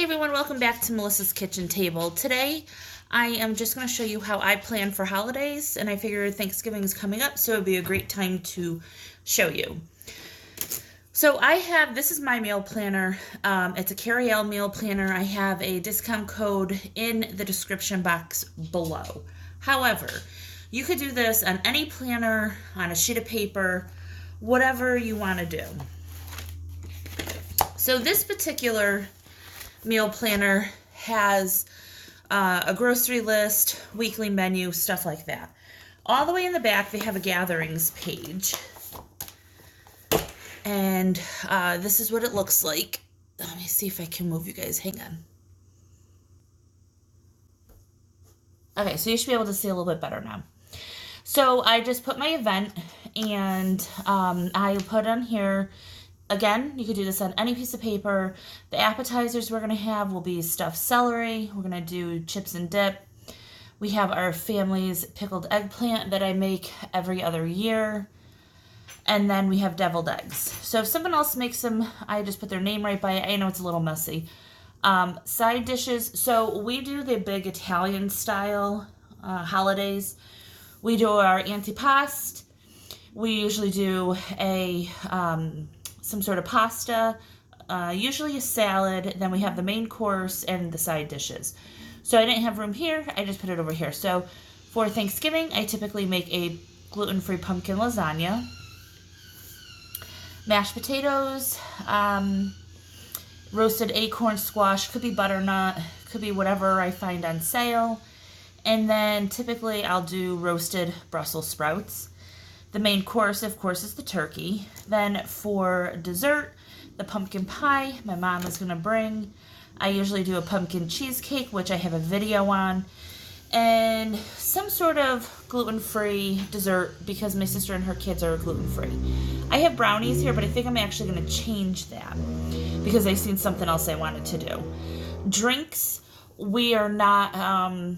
Hey everyone, welcome back to Melissa's Kitchen Table. Today I am just going to show you how I plan for holidays, and I figured Thanksgiving is coming up, so it would be a great time to show you. So this is my meal planner. It's a Carrie L meal planner. I have a discount code in the description box below. However, you could do this on any planner, on a sheet of paper, whatever you want to do. So this particular meal planner has a grocery list, weekly menu, stuff like that. All the way in the back, they have a gatherings page. And this is what it looks like. Let me see if I can move you guys. Hang on. Okay, so you should be able to see a little bit better now. So I just put my event, and I put on here. Again, you could do this on any piece of paper. The appetizers we're going to have will be stuffed celery. We're going to do chips and dip. We have our family's pickled eggplant that I make every other year. And then we have deviled eggs. So if someone else makes them, I just put their name right by it. I know it's a little messy. Side dishes. So we do the big Italian style holidays. We do our antipasto. We usually do some sort of pasta, usually a salad, then we have the main course and the side dishes. So I didn't have room here, I just put it over here. So for Thanksgiving, I typically make a gluten-free pumpkin lasagna, mashed potatoes, roasted acorn squash, could be butternut, could be whatever I find on sale, and then typically I'll do roasted Brussels sprouts. The main course, of course, is the turkey. Then for dessert, the pumpkin pie my mom is going to bring. I usually do a pumpkin cheesecake, which I have a video on. And some sort of gluten-free dessert because my sister and her kids are gluten-free. I have brownies here, but I think I'm actually going to change that because I've seen something else I wanted to do. Drinks, we are not,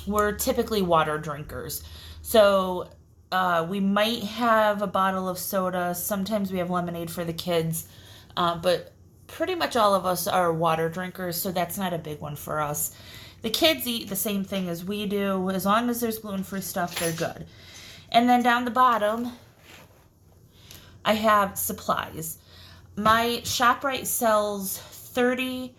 we're typically water drinkers. So we might have a bottle of soda. Sometimes we have lemonade for the kids. But pretty much all of us are water drinkers, so that's not a big one for us. The kids eat the same thing as we do. As long as there's gluten-free stuff, they're good. And then down the bottom, I have supplies. My ShopRite sells 30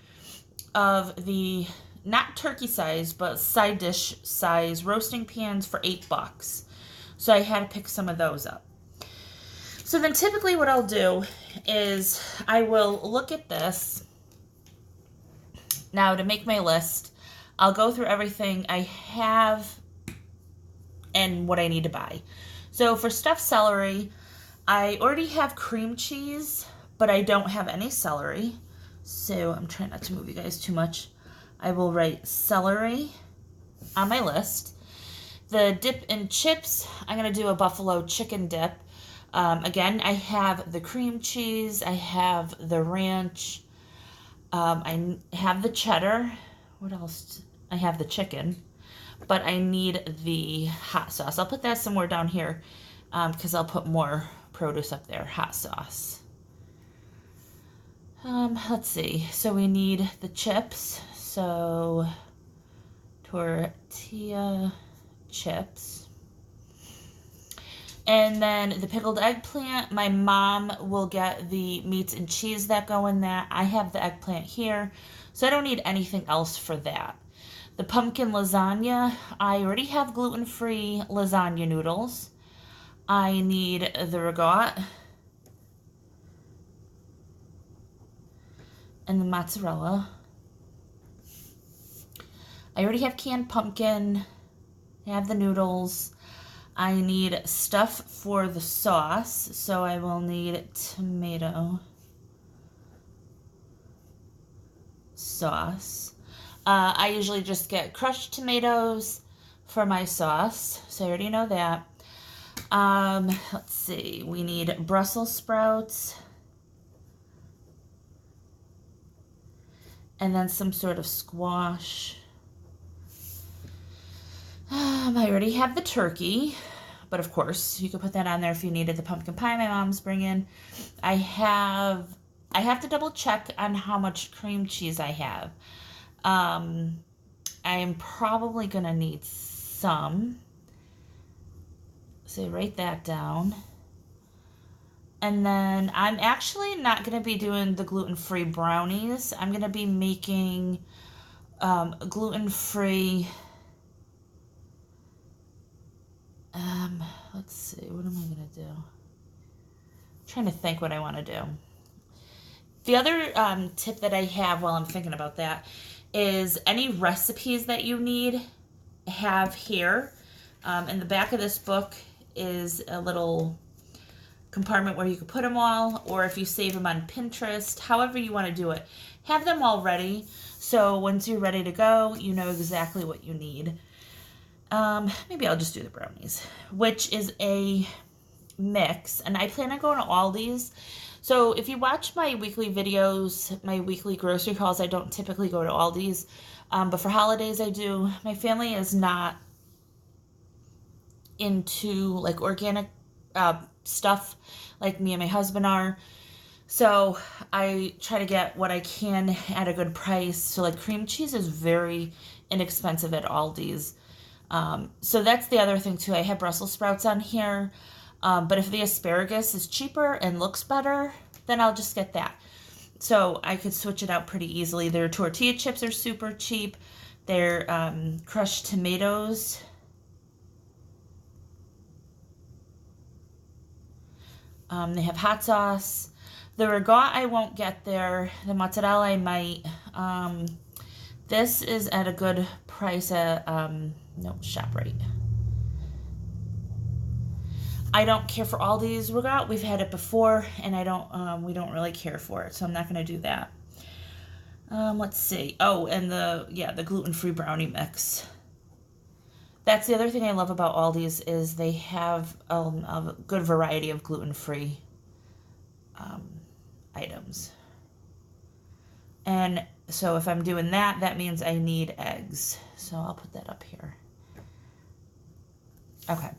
of the, not turkey size, but side dish size roasting pans for $8. So I had to pick some of those up. So then typically what I'll do is I will look at this. Now to make my list, I'll go through everything I have and what I need to buy. So for stuffed celery, I already have cream cheese, but I don't have any celery. So I'm trying not to move you guys too much. I will write celery on my list. The dip and chips, I'm going to do a buffalo chicken dip. Again, I have the cream cheese. I have the ranch. I have the cheddar. What else? I have the chicken. But I need the hot sauce. I'll put that somewhere down here because I'll put more produce up there. Hot sauce. Let's see. So we need the chips. So tortilla chips. And then the pickled eggplant, my mom will get the meats and cheese that go in that. I have the eggplant here, so I don't need anything else for that. The pumpkin lasagna, I already have gluten-free lasagna noodles. I need the ragout and the mozzarella. I already have canned pumpkin. I have the noodles. I need stuff for the sauce, so I will need tomato sauce. I usually just get crushed tomatoes for my sauce, so I already know that. Let's see, we need Brussels sprouts. And then some sort of squash. I already have the turkey, but of course you could put that on there if you needed the pumpkin pie my mom's bringing. I have I have to double check on how much cream cheese I have. I'm probably going to need some. So write that down. And then I'm actually not going to be doing the gluten-free brownies. I'm going to be making gluten-free, let's see, what am I going to do? I'm trying to think what I want to do. The other tip that I have while I'm thinking about that is any recipes that you need, have here. In the back of this book is a little compartment where you can put them all, or if you save them on Pinterest, however you want to do it, have them all ready. So once you're ready to go, you know exactly what you need. Maybe I'll just do the brownies, which is a mix, and I plan on going to Aldi's. So if you watch my weekly videos, my weekly grocery hauls, I don't typically go to Aldi's, but for holidays I do. My family is not into like organic stuff like me and my husband are. So I try to get what I can at a good price. So like cream cheese is very inexpensive at Aldi's. So that's the other thing too. I have Brussels sprouts on here. But if the asparagus is cheaper and looks better, then I'll just get that. So I could switch it out pretty easily. Their tortilla chips are super cheap. Their crushed tomatoes. They have hot sauce. The ragout I won't get there. The mozzarella I might. This is at a good price at no, ShopRite. I don't care for Aldi's ragout. We've had it before, and we don't really care for it, so I'm not going to do that. Let's see. Oh, and the gluten-free brownie mix. That's the other thing I love about Aldi's is they have a good variety of gluten-free items. And so if I'm doing that, that means I need eggs. So I'll put that up here. Okay.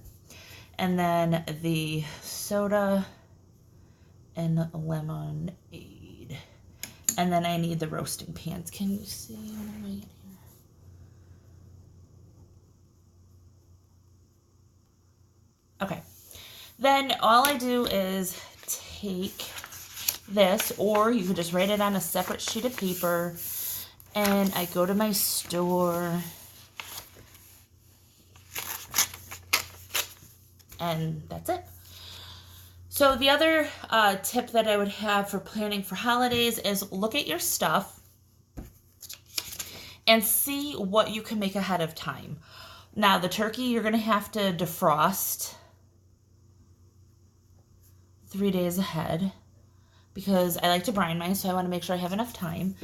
And then the soda and lemonade. And then I need the roasting pans. Can you see what I'm writing here? Okay. Then all I do is take this, or you could just write it on a separate sheet of paper, and I go to my store, and that's it. So the other tip that I would have for planning for holidays is look at your stuff and see what you can make ahead of time. Now the turkey you're going to have to defrost 3 days ahead because I like to brine mine, so I want to make sure I have enough time.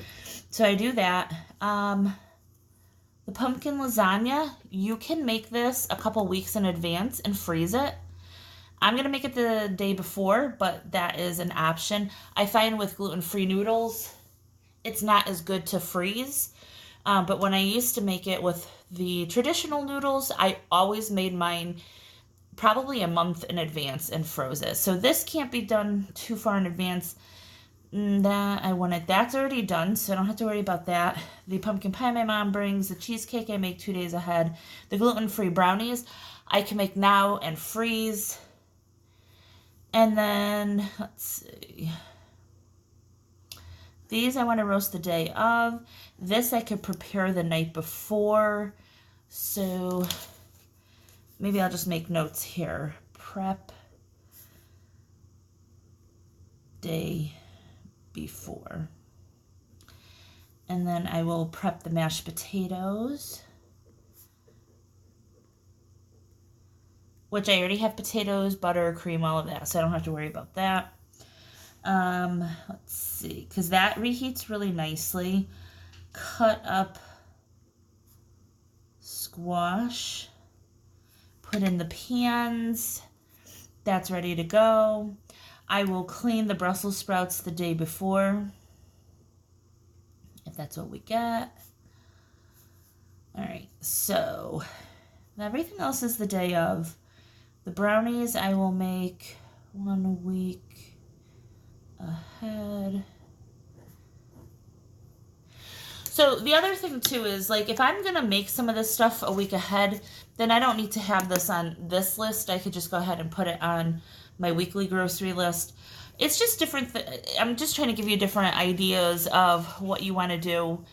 So I do that. The pumpkin lasagna, you can make this a couple weeks in advance and freeze it. I'm going to make it the day before, but that is an option. I find with gluten-free noodles, it's not as good to freeze. But when I used to make it with the traditional noodles, I always made mine probably a month in advance and froze it. So this can't be done too far in advance. That's already done, so I don't have to worry about that. The pumpkin pie my mom brings, the cheesecake I make 2 days ahead. The gluten-free brownies I can make now and freeze. And then, let's see. These I want to roast the day of. This I could prepare the night before. So maybe I'll just make notes here. Prep day before. And then I will prep the mashed potatoes, which I already have potatoes, butter, cream, all of that, so I don't have to worry about that. Let's see, because that reheats really nicely. Cut up squash, put in the pans. That's ready to go. I will clean the Brussels sprouts the day before, if that's what we get. All right, so everything else is the day of. The brownies I will make 1 week ahead. So the other thing too is, like, if I'm gonna make some of this stuff a week ahead, then I don't need to have this on this list. I could just go ahead and put it on my weekly grocery list. It's just different. I'm just trying to give you different ideas of what you want to do.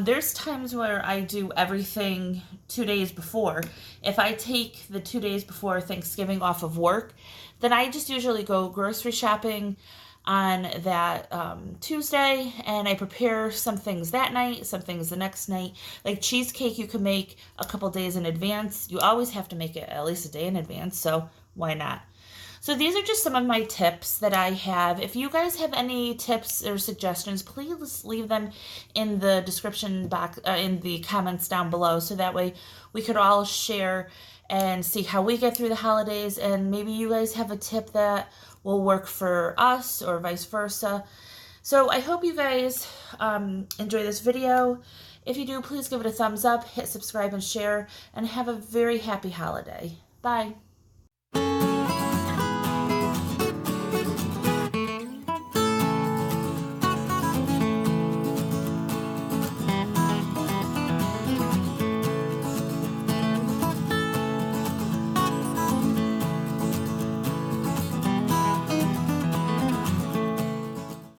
There's times where I do everything 2 days before. If I take the 2 days before Thanksgiving off of work, then I just usually go grocery shopping on that Tuesday, and I prepare some things that night, some things the next night. Like cheesecake, you can make a couple days in advance. You always have to make it at least a day in advance, so why not? So these are just some of my tips that I have. If you guys have any tips or suggestions, please leave them in the description box, in the comments down below, so that way we could all share and see how we get through the holidays, and maybe you guys have a tip that will work for us or vice versa. So I hope you guys enjoy this video. If you do, please give it a thumbs up, hit subscribe and share, and have a very happy holiday. Bye.